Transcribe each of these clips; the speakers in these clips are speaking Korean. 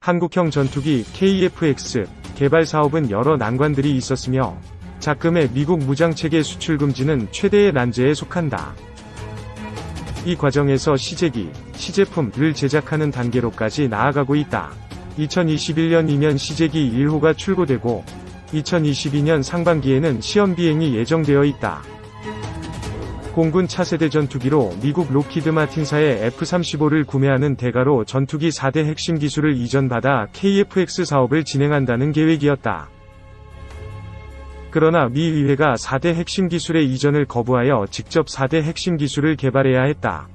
한국형 전투기 KF-X 개발 사업은 여러 난관들이 있었으며 작금의 미국 무장체계 수출 금지는 최대의 난제에 속한다. 이 과정에서 시제기, 시제품을 제작하는 단계로까지 나아가고 있다. 2021년이면 시제기 1호가 출고되고 2022년 상반기에는 시험 비행이 예정되어 있다. 공군 차세대 전투기로 미국 로키드 마틴사의 F-35를 구매하는 대가로 전투기 4대 핵심 기술을 이전받아 KF-X 사업을 진행한다는 계획이었다. 그러나 미 의회가 4대 핵심 기술의 이전을 거부하여 직접 4대 핵심 기술을 개발해야 했다.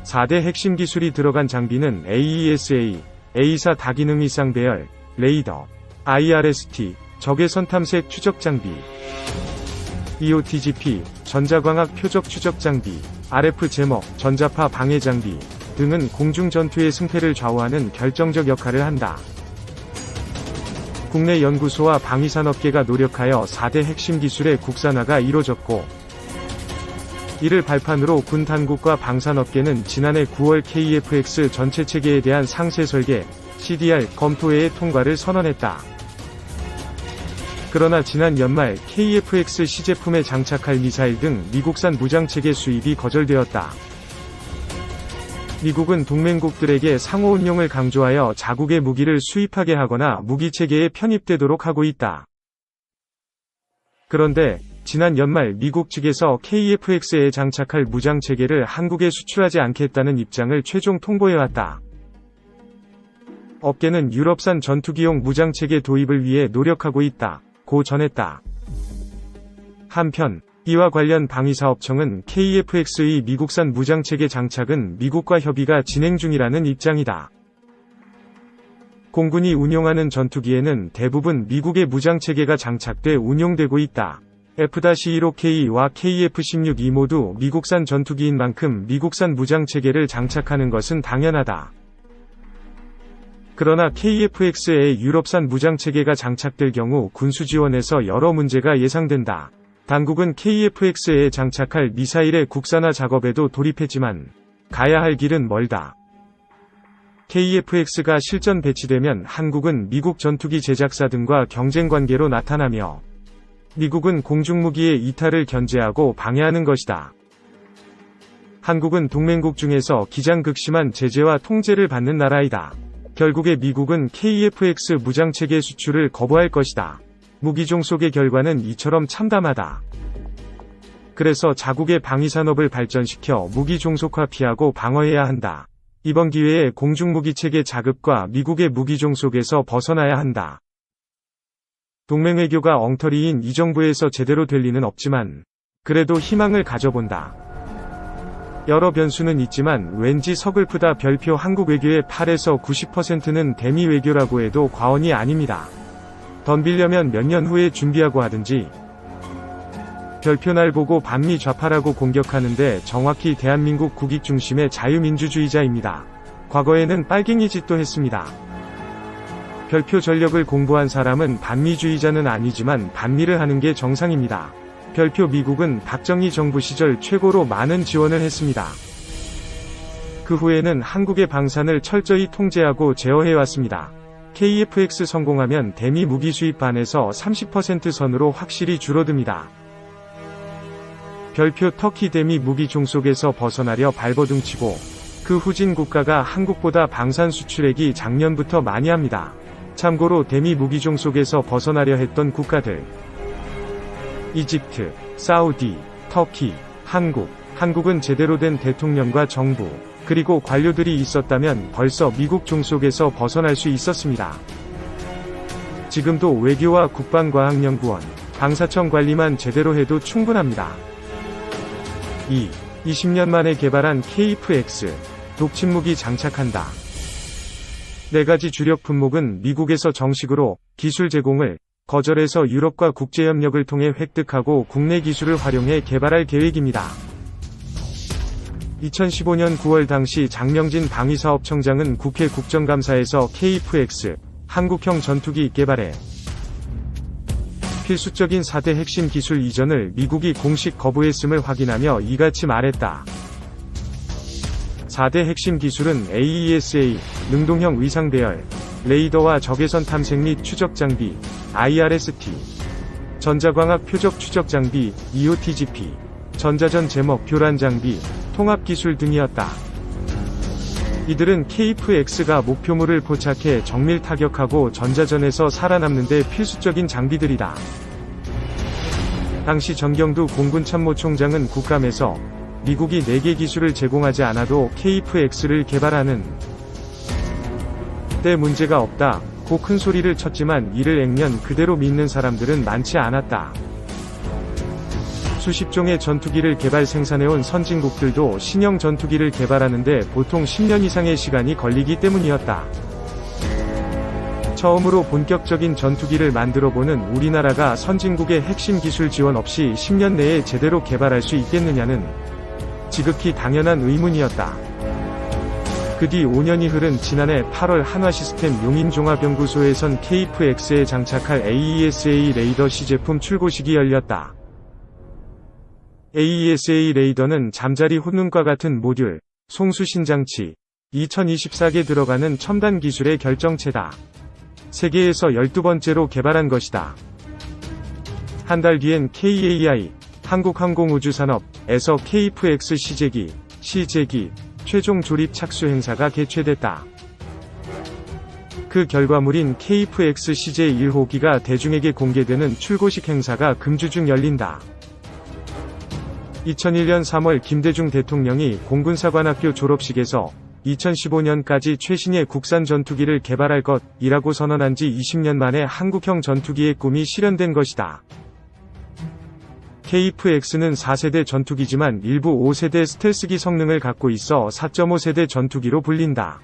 4대 핵심 기술이 들어간 장비는 AESA, A사 다기능 이상 배열, 레이더, IRST, 적외선 탐색 추적 장비, EOTGP, 전자광학 표적 추적 장비, RF 제목, 전자파 방해 장비 등은 공중 전투의 승패를 좌우하는 결정적 역할을 한다. 국내 연구소와 방위산업계가 노력하여 4대 핵심 기술의 국산화가 이뤄졌고, 이를 발판으로 군 당국과 방산업계는 지난해 9월 KF-X 전체 체계에 대한 상세 설계, CDR 검토회의 통과를 선언했다. 그러나 지난 연말 KF-X 시제품에 장착할 미사일 등 미국산 무장체계 수입이 거절되었다. 미국은 동맹국들에게 상호 운용을 강조하여 자국의 무기를 수입하게 하거나 무기체계에 편입되도록 하고 있다. 그런데 지난 연말 미국 측에서 KF-X에 장착할 무장체계를 한국에 수출하지 않겠다는 입장을 최종 통보해왔다. 업계는 유럽산 전투기용 무장체계 도입을 위해 노력하고 있다고 전했다. 한편 이와 관련 방위사업청은 KF-X의 미국산 무장체계 장착은 미국과 협의가 진행 중이라는 입장이다. 공군이 운용하는 전투기에는 대부분 미국의 무장체계가 장착돼 운용되고 있다. F-15K와 KF-16E 모두 미국산 전투기인 만큼 미국산 무장체계를 장착하는 것은 당연하다. 그러나 KF-X에 유럽산 무장체계가 장착될 경우 군수지원에서 여러 문제가 예상된다. 당국은 KF-X에 장착할 미사일의 국산화 작업에도 돌입했지만 가야 할 길은 멀다. KF-X가 실전 배치되면 한국은 미국 전투기 제작사 등과 경쟁관계로 나타나며 미국은 공중무기의 이탈을 견제하고 방해하는 것이다. 한국은 동맹국 중에서 기장극심한 제재와 통제를 받는 나라이다. 결국에 미국은 KF-X 무장체계 수출을 거부할 것이다. 무기 종속의 결과는 이처럼 참담하다. 그래서 자국의 방위산업을 발전시켜 무기 종속화 피하고 방어해야 한다. 이번 기회에 공중무기체계 자급과 미국의 무기 종속에서 벗어나야 한다. 동맹외교가 엉터리인 이 정부에서 제대로 될 리는 없지만 그래도 희망을 가져본다. 여러 변수는 있지만 왠지 서글프다. 별표 한국 외교의 8에서 90%는 대미 외교라고 해도 과언이 아닙니다. 덤비려면 몇 년 후에 준비하고 하든지. 별표 날 보고 반미 좌파라고 공격하는데 정확히 대한민국 국익 중심의 자유민주주의자입니다. 과거에는 빨갱이 짓도 했습니다. 별표 전력을 공부한 사람은 반미주의자는 아니지만 반미를 하는 게 정상입니다. 별표 미국은 박정희 정부 시절 최고로 많은 지원을 했습니다. 그 후에는 한국의 방산을 철저히 통제하고 제어해왔습니다. KF-X 성공하면 대미 무기 수입 반에서 30% 선으로 확실히 줄어듭니다. 별표 터키 대미 무기 종속에서 벗어나려 발버둥치고 그 후진 국가가 한국보다 방산 수출액이 작년부터 많이 합니다. 참고로 대미 무기 종속에서 벗어나려 했던 국가들: 이집트, 사우디, 터키, 한국은 제대로 된 대통령과 정부, 그리고 관료들이 있었다면 벌써 미국 종속에서 벗어날 수 있었습니다. 지금도 외교와 국방과학연구원, 방사청 관리만 제대로 해도 충분합니다. 20년 만에 개발한 KF-X, 독침무기 장착한다. 4가지 주력 품목은 미국에서 정식으로 기술 제공을 거절해서 유럽과 국제협력을 통해 획득하고 국내 기술을 활용해 개발할 계획입니다. 2015년 9월 당시 장명진 방위사업청장은 국회 국정감사에서 KF-X 한국형 전투기 개발에 필수적인 4대 핵심 기술 이전을 미국이 공식 거부했음을 확인하며 이같이 말했다. 4대 핵심 기술은 AESA, 능동형 위상 배열, 레이더와 적외선 탐색 및 추적 장비, IRST, 전자광학 표적 추적 장비, EOTGP, 전자전 제목 교란 장비, 통합 기술 등이었다. 이들은 KF-X가 목표물을 포착해 정밀 타격하고 전자전에서 살아남는 데 필수적인 장비들이다. 당시 전경두 공군참모총장은 국감에서 미국이 4개 기술을 제공하지 않아도 KF-X를 개발하는 데 문제가 없다 고 큰 소리를 쳤지만 이를 액면 그대로 믿는 사람들은 많지 않았다. 수십 종의 전투기를 개발 생산해온 선진국들도 신형 전투기를 개발하는데 보통 10년 이상의 시간이 걸리기 때문이었다. 처음으로 본격적인 전투기를 만들어보는 우리나라가 선진국의 핵심 기술 지원 없이 10년 내에 제대로 개발할 수 있겠느냐는 지극히 당연한 의문이었다. 그 뒤 5년이 흐른 지난해 8월 한화시스템 용인종합연구소에선 KF-X에 장착할 AESA 레이더 시제품 출고식이 열렸다. AESA 레이더는 잠자리 혼눈과 같은 모듈, 송수신 장치, 2024개 들어가는 첨단 기술의 결정체다. 세계에서 12번째로 개발한 것이다. 한 달 뒤엔 KAI, 한국항공우주산업에서 KF-X 시제기, 최종 조립 착수 행사가 개최됐다. 그 결과물인 KF-X 시제 1호기가 대중에게 공개되는 출고식 행사가 금주 중 열린다. 2001년 3월 김대중 대통령이 공군사관학교 졸업식에서 2015년까지 최신의 국산 전투기를 개발할 것이라고 선언한 지 20년 만에 한국형 전투기의 꿈이 실현된 것이다. KF-X는 4세대 전투기지만 일부 5세대 스텔스기 성능을 갖고 있어 4.5세대 전투기로 불린다.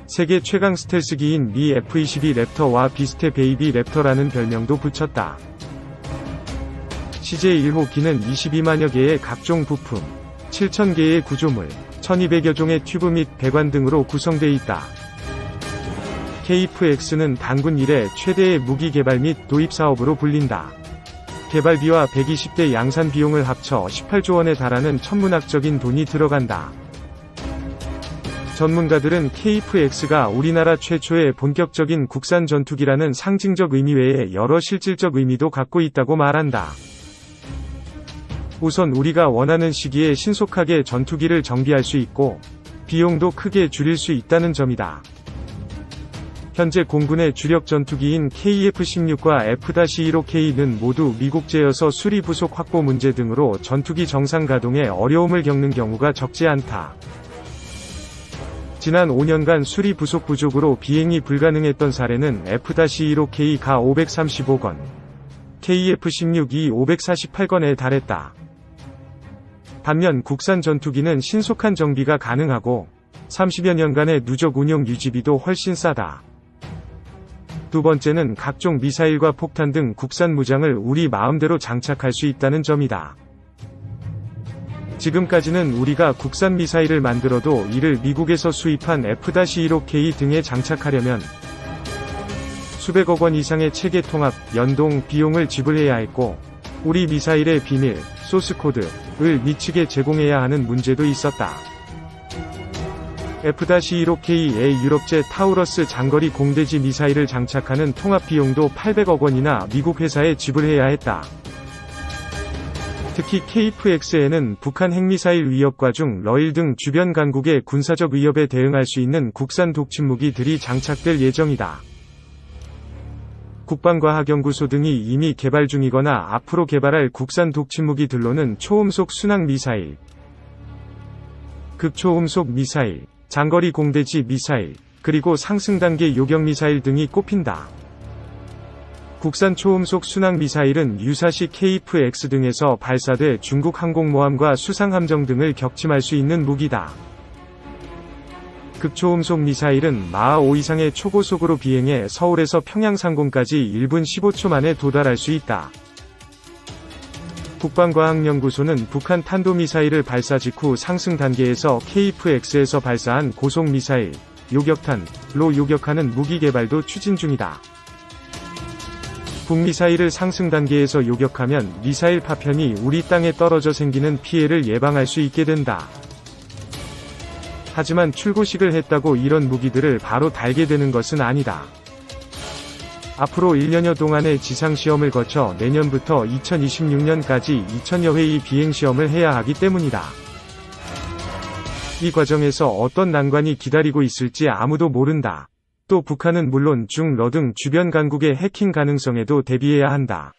세계 최강 스텔스기인 미 F-22 랩터와 비슷해 베이비 랩터라는 별명도 붙였다. CJ 1호기는 22만여 개의 각종 부품, 7,000개의 구조물, 1,200여 종의 튜브 및 배관 등으로 구성되어 있다. KF-X는 단군 이래 최대의 무기 개발 및 도입 사업으로 불린다. 개발비와 120대 양산 비용을 합쳐 18조 원에 달하는 천문학적인 돈이 들어간다. 전문가들은 KF-X가 우리나라 최초의 본격적인 국산 전투기라는 상징적 의미 외에 여러 실질적 의미도 갖고 있다고 말한다. 우선 우리가 원하는 시기에 신속하게 전투기를 정비할 수 있고 비용도 크게 줄일 수 있다는 점이다. 현재 공군의 주력 전투기인 KF-16과 F-15K는 모두 미국제여서 수리 부속 확보 문제 등으로 전투기 정상 가동에 어려움을 겪는 경우가 적지 않다. 지난 5년간 수리 부속 부족으로 비행이 불가능했던 사례는 F-15K 가 535건, KF-16이 548건에 달했다. 반면 국산 전투기는 신속한 정비가 가능하고 30여 년간의 누적 운용 유지비도 훨씬 싸다. 두 번째는 각종 미사일과 폭탄 등 국산 무장을 우리 마음대로 장착할 수 있다는 점이다. 지금까지는 우리가 국산 미사일을 만들어도 이를 미국에서 수입한 F-15K 등에 장착하려면 수백억 원 이상의 체계 통합, 연동 비용을 지불해야 했고 우리 미사일의 비밀, 소스코드를 미측에 제공해야 하는 문제도 있었다. F-15K의 유럽제 타우러스 장거리 공대지 미사일을 장착하는 통합 비용도 800억 원이나 미국 회사에 지불해야 했다. 특히 KF-X에는 북한 핵미사일 위협과 중 러일 등 주변 강국의 군사적 위협에 대응할 수 있는 국산 독침무기들이 장착될 예정이다. 국방과학연구소 등이 이미 개발 중이거나 앞으로 개발할 국산 독침무기들로는 초음속 순항 미사일, 극초음속 미사일, 장거리 공대지 미사일, 그리고 상승단계 요격 미사일 등이 꼽힌다. 국산 초음속 순항 미사일은 유사시 KF-X 등에서 발사돼 중국 항공모함과 수상함정 등을 격침할 수 있는 무기다. 극초음속 미사일은 마하 5 이상의 초고속으로 비행해 서울에서 평양 상공까지 1분 15초 만에 도달할 수 있다. 국방과학연구소는 북한 탄도미사일을 발사 직후 상승 단계에서 KF-X에서 발사한 고속미사일, 요격탄로 요격하는 무기 개발도 추진 중이다. 북미사일을 상승 단계에서 요격하면 미사일 파편이 우리 땅에 떨어져 생기는 피해를 예방할 수 있게 된다. 하지만 출고식을 했다고 이런 무기들을 바로 달게 되는 것은 아니다. 앞으로 1년여 동안의 지상시험을 거쳐 내년부터 2026년까지 2000여 회의 비행시험을 해야 하기 때문이다. 이 과정에서 어떤 난관이 기다리고 있을지 아무도 모른다. 또 북한은 물론 중, 러 등 주변 강국의 해킹 가능성에도 대비해야 한다.